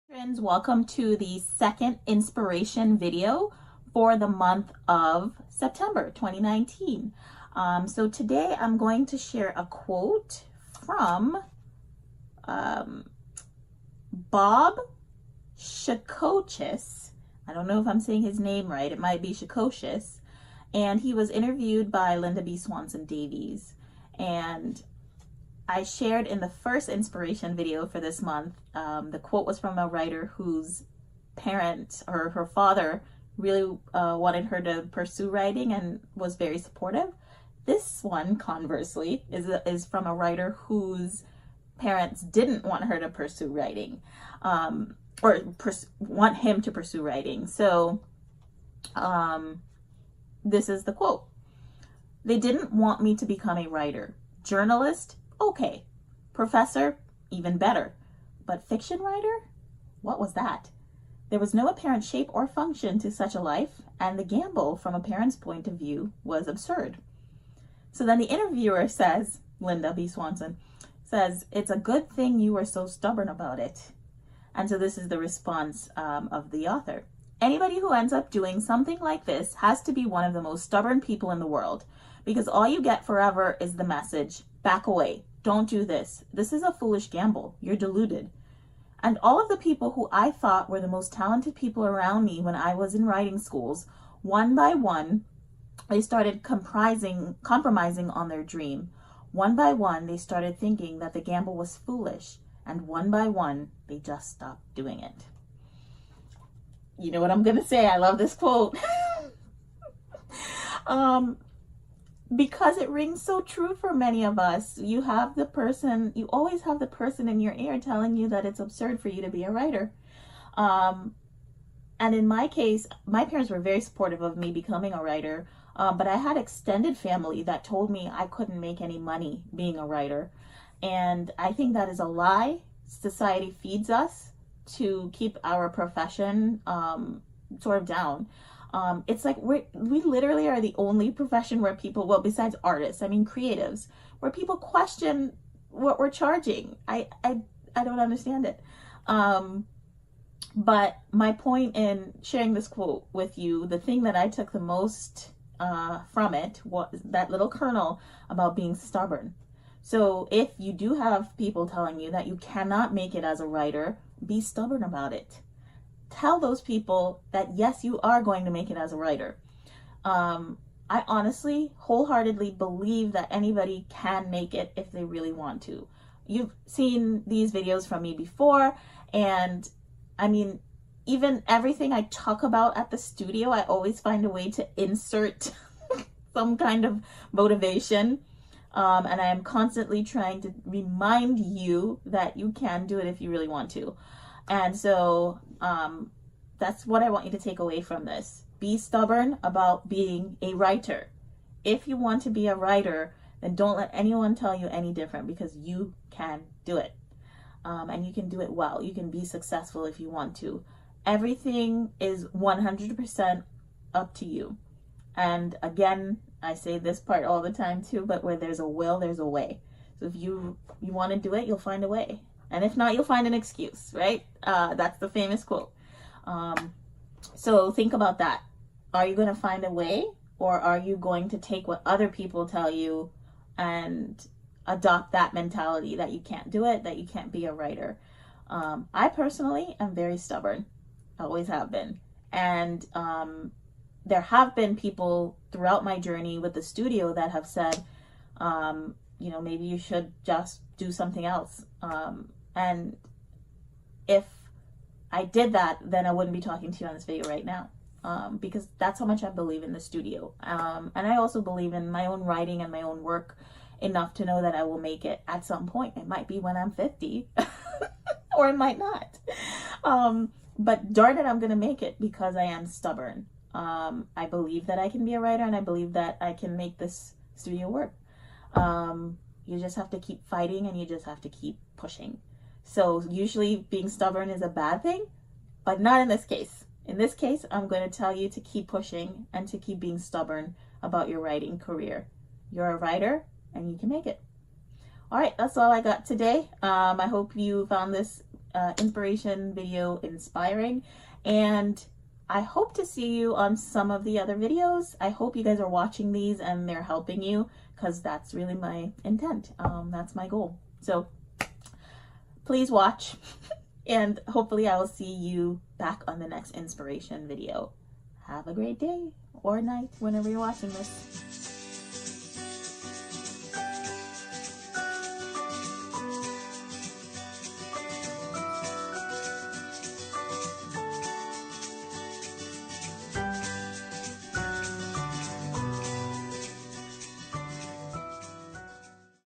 Friends, welcome to the second inspiration video for the month of September 2019. So today I'm going to share a quote from Bob Shakochis. I don't know if I'm saying his name right. It might be Shakochis. And he was interviewed by Linda B. Swanson Davies. And I shared in the first inspiration video for this month, the quote was from a writer whose parent or her father really wanted her to pursue writing and was very supportive. This one, conversely, is from a writer whose parents didn't want her to pursue writing, want him to pursue writing. So this is the quote. "They didn't want me to become a writer. Journalist? Okay. Professor? Even better. But fiction writer? What was that? There was no apparent shape or function to such a life, and the gamble from a parent's point of view was absurd." So then the interviewer says, Linda B. Swanson, says, "It's a good thing you were so stubborn about it." And so this is the response of the author. "Anybody who ends up doing something like this has to be one of the most stubborn people in the world, because all you get forever is the message, back away, don't do this. This is a foolish gamble. You're deluded. And all of the people who I thought were the most talented people around me when I was in writing schools, one by one, they started compromising on their dream. One by one, they started thinking that the gamble was foolish, and one by one, they just stopped doing it." You know what I'm going to say? I love this quote. Because it rings so true for many of us. You always have the person in your ear telling you that it's absurd for you to be a writer. And in my case, my parents were very supportive of me becoming a writer, but I had extended family that told me I couldn't make any money being a writer. And I think that is a lie. Society feeds us to keep our profession sort of down. It's like we literally are the only profession where people, well, besides artists, I mean creatives, where people question what we're charging. I don't understand it. But my point in sharing this quote with you, the thing that I took the most from it was that little kernel about being stubborn. So if you do have people telling you that you cannot make it as a writer, be stubborn about it. Tell those people that yes, you are going to make it as a writer. I honestly, wholeheartedly believe that anybody can make it if they really want to. You've seen these videos from me before, and I mean, even everything I talk about at the studio, I always find a way to insert some kind of motivation. And I am constantly trying to remind you that you can do it if you really want to. And so that's what I want you to take away from this. Be stubborn about being a writer. If you want to be a writer, then don't let anyone tell you any different, because you can do it. And you can do it well. You can be successful if you want to. Everything is 100% up to you. And again, I say this part all the time too, but where there's a will, there's a way. So if you want to do it, you'll find a way. And if not, you'll find an excuse, right? That's the famous quote. So think about that. Are you going to find a way, or are you going to take what other people tell you and adopt that mentality that you can't do it, that you can't be a writer? I personally am very stubborn. I always have been. And there have been people throughout my journey with the studio that have said, maybe you should just do something else. And if I did that, then I wouldn't be talking to you on this video right now, because that's how much I believe in the studio. And I also believe in my own writing and my own work enough to know that I will make it at some point. It might be when I'm 50 or it might not. But darn it, I'm going to make it because I am stubborn. I believe that I can be a writer, and I believe that I can make this studio work. You just have to keep fighting, and you just have to keep pushing. So usually being stubborn is a bad thing, but not in this case. In this case, I'm going to tell you to keep pushing and to keep being stubborn about your writing career. You're a writer, and you can make it. All right, that's all I got today. I hope you found this inspiration video inspiring, and I hope to see you on some of the other videos. I hope you guys are watching these and they're helping you, because that's really my intent. That's my goal. So please watch and hopefully I will see you back on the next inspiration video. Have a great day or night whenever you're watching this.